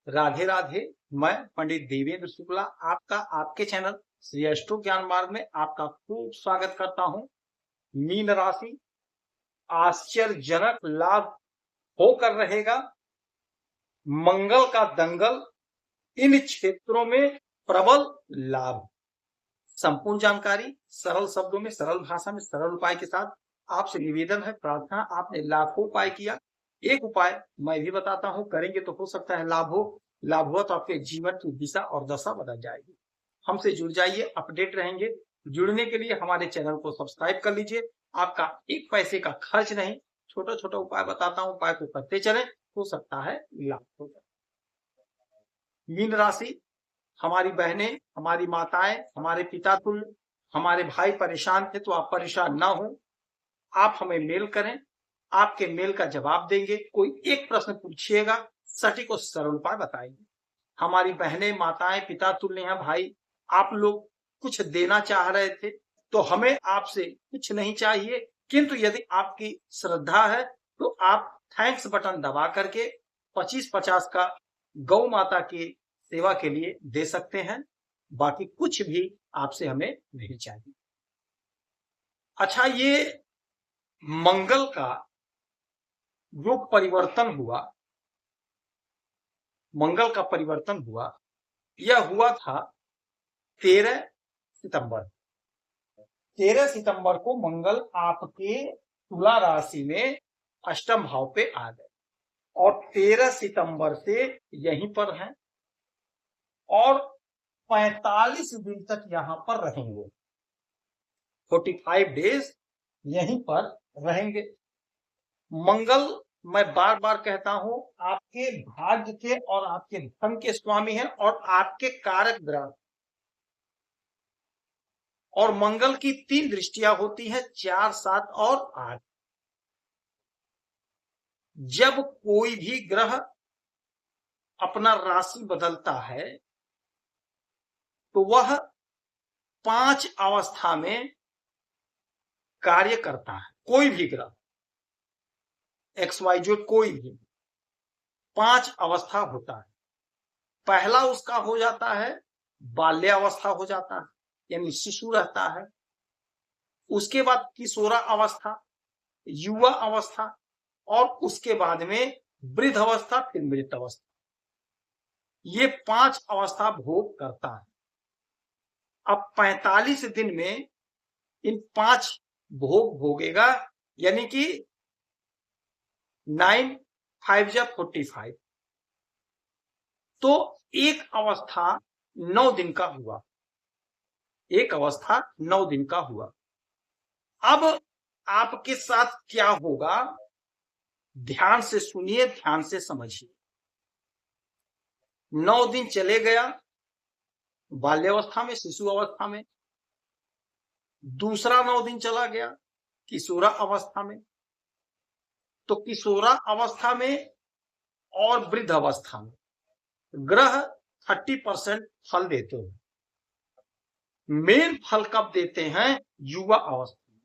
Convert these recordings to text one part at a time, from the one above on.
राधे राधे। मैं पंडित देवेंद्र शुक्ला आपका आपके चैनल श्री अष्टो ज्ञान मार्ग में आपका खूब स्वागत करता हूं। मीन राशि आश्चर्यजनक लाभ होकर रहेगा। मंगल का दंगल, इन क्षेत्रों में प्रबल लाभ। संपूर्ण जानकारी सरल शब्दों में, सरल भाषा में, सरल उपाय के साथ आपसे निवेदन है, प्रार्थना। आपने लाखों उपाय किया, एक उपाय मैं भी बताता हूं, करेंगे तो हो सकता है लाभ हो। लाभ हुआ तो आपके जीवन की दिशा और दशा बदल जाएगी। हमसे जुड़ जाइए, अपडेट रहेंगे। जुड़ने के लिए हमारे चैनल को सब्सक्राइब कर लीजिए। आपका एक पैसे का खर्च नहीं, छोटा छोटा उपाय बताता हूं, उपाय को करते चले, हो सकता है लाभ हो जाए। मीन राशि, हमारी बहनें, हमारी माताएं, हमारे पिता तुल्य, हमारे भाई परेशान थे तो आप परेशान ना हो। आप हमें मेल करें, आपके मेल का जवाब देंगे। कोई एक प्रश्न पूछिएगा, सटीक और सरल उपाय बताएंगे। हमारी बहनें, माताएं, पिता तुल्य हैं भाई, आप लोग कुछ देना चाह रहे थे तो हमें आपसे कुछ नहीं चाहिए, किंतु यदि आपकी श्रद्धा है तो आप थैंक्स बटन दबा करके 25-50 का गौ माता की सेवा के लिए दे सकते हैं। बाकी कुछ भी आपसे हमें नहीं चाहिए। अच्छा, ये मंगल का जो परिवर्तन हुआ, मंगल का परिवर्तन हुआ, यह हुआ था 13 सितंबर। 13 सितंबर को मंगल आपके तुला राशि में अष्टम भाव पे आ गए और 13 सितंबर से यहीं पर हैं और 45 दिन तक यहां पर रहेंगे। 45 डेज यहीं पर रहेंगे। मंगल, मैं बार बार कहता हूं, आपके भाग्य के और आपके धन के स्वामी हैं और आपके कारक ग्रह। और मंगल की 3 दृष्टियां होती हैं, 4, 7 और 8। जब कोई भी ग्रह अपना राशि बदलता है तो वह 5 अवस्था में कार्य करता है। कोई भी ग्रह XYZ कोई भी 5 अवस्था होता है। पहला उसका हो जाता है बाल्यावस्था, हो जाता है यानी शिशु रहता है। उसके बाद किशोरा अवस्था, युवा अवस्था और उसके बाद में वृद्ध अवस्था, फिर मृत अवस्था। ये 5 अवस्था भोग करता है। अब 45 दिन में इन 5 भोग भोगेगा, यानी कि 9 5 जा 45। तो एक अवस्था 9 दिन का हुआ, एक अवस्था 9 दिन का हुआ। अब आपके साथ क्या होगा, ध्यान से सुनिए, ध्यान से समझिए। 9 दिन चले गया बाल्यावस्था में, शिशु अवस्था में। दूसरा 9 दिन चला गया किशोरा अवस्था में। तो किशोरा अवस्था में और वृद्ध अवस्था में ग्रह 30% फल देते हैं। मेन फल कब देते हैं, युवा अवस्था।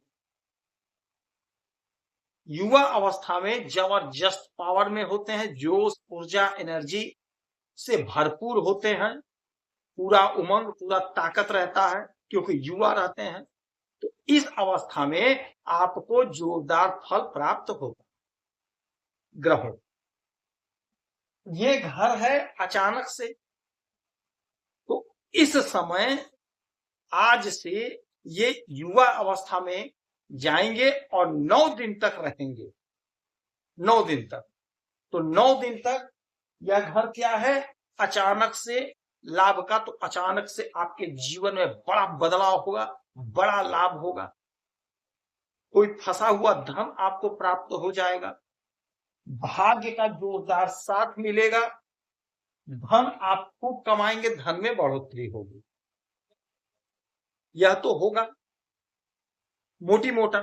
युवा अवस्था में जबरदस्त पावर में होते हैं, जोश, ऊर्जा, एनर्जी से भरपूर होते हैं, पूरा उमंग, पूरा ताकत रहता है क्योंकि युवा रहते हैं। तो इस अवस्था में आपको जोरदार फल प्राप्त होगा। ग्रहों, ये घर है अचानक से, तो इस समय आज से ये युवा अवस्था में जाएंगे और 9 दिन तक रहेंगे। 9 दिन तक, तो 9 दिन तक यह घर क्या है, अचानक से लाभ का। तो अचानक से आपके जीवन में बड़ा बदलाव होगा, बड़ा लाभ होगा। कोई फंसा हुआ धन आपको प्राप्त हो जाएगा, भाग्य का जोरदार साथ मिलेगा, धन आप खूब कमाएंगे, धन में बढ़ोतरी होगी। यह तो होगा मोटी मोटा।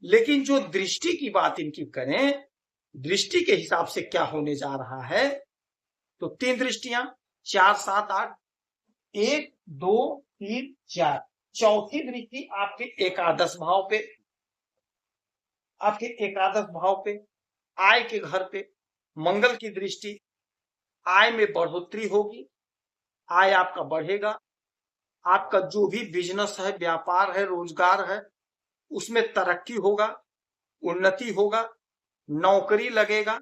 लेकिन जो दृष्टि की बात इनकी करें, दृष्टि के हिसाब से क्या होने जा रहा है, तो 3 दृष्टियां, 4, 7, 8, 1, 2, 3, 4। चौथी दृष्टि आपके एकादश भाव पे, आपके एकादश भाव पे, आय के घर पे मंगल की दृष्टि आय में बढ़ोतरी होगी, आय आपका बढ़ेगा, आपका जो भी बिजनेस है, व्यापार है, रोजगार है, उसमें तरक्की होगा, उन्नति होगा, नौकरी लगेगा,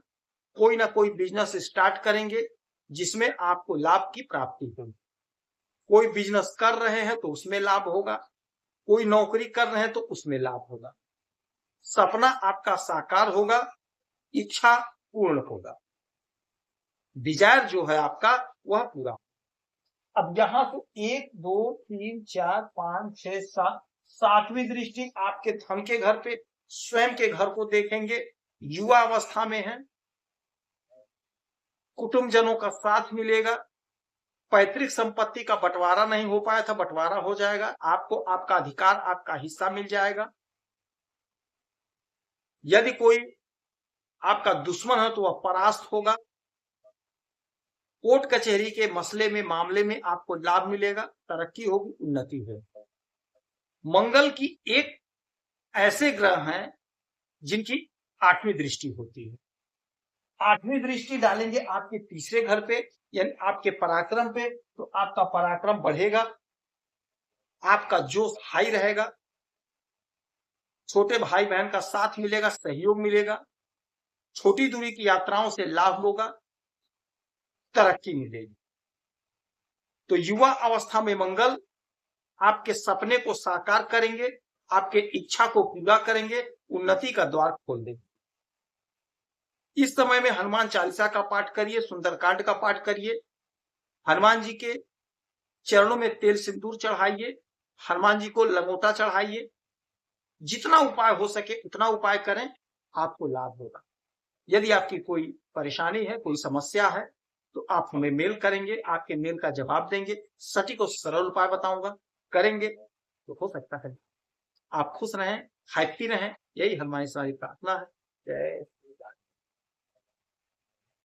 कोई ना कोई बिजनेस स्टार्ट करेंगे जिसमें आपको लाभ की प्राप्ति होगी। कोई बिजनेस कर रहे हैं तो उसमें लाभ होगा, कोई नौकरी कर रहे हैं तो उसमें लाभ होगा, सपना आपका साकार होगा, इच्छा पूर्ण होगा, डिजायर जो है आपका वह पूरा। अब यहां से 1 2 3 4 5 6 7 सातवीं दृष्टि आपके धन के घर पे, स्वयं के घर को देखेंगे। युवा अवस्था में है, कुटुंबजनों का साथ मिलेगा, पैतृक संपत्ति का बंटवारा नहीं हो पाया था, बंटवारा हो जाएगा, आपको आपका अधिकार, आपका हिस्सा मिल जाएगा। यदि कोई आपका दुश्मन है तो वह परास्त होगा। कोर्ट कचहरी के मसले में, मामले में आपको लाभ मिलेगा, तरक्की होगी, उन्नति होगी। मंगल की एक ऐसे ग्रह हैं जिनकी 8वीं दृष्टि होती है। 8वीं दृष्टि डालेंगे आपके तीसरे घर पे, यानी आपके पराक्रम पे, तो आपका पराक्रम बढ़ेगा, आपका जोश हाई रहेगा, छोटे भाई बहन का साथ मिलेगा, सहयोग मिलेगा, छोटी दूरी की यात्राओं से लाभ होगा, तरक्की मिलेगी। तो युवा अवस्था में मंगल आपके सपने को साकार करेंगे, आपके इच्छा को पूरा करेंगे, उन्नति का द्वार खोल देंगे। इस समय में हनुमान चालीसा का पाठ करिए, सुंदरकांड का पाठ करिए, हनुमान जी के चरणों में तेल सिंदूर चढ़ाइए, हनुमान जी को लंगोटा चढ़ाइए, जितना उपाय हो सके उतना उपाय करें, आपको लाभ होगा। यदि आपकी कोई परेशानी है, कोई समस्या है, तो आप हमें मेल करेंगे, आपके मेल का जवाब देंगे, सटीक और सरल उपाय बताऊंगा, करेंगे तो हो सकता है आप खुश रहें, हैप्पी रहें। यही हमारी सारी प्रार्थना है। जय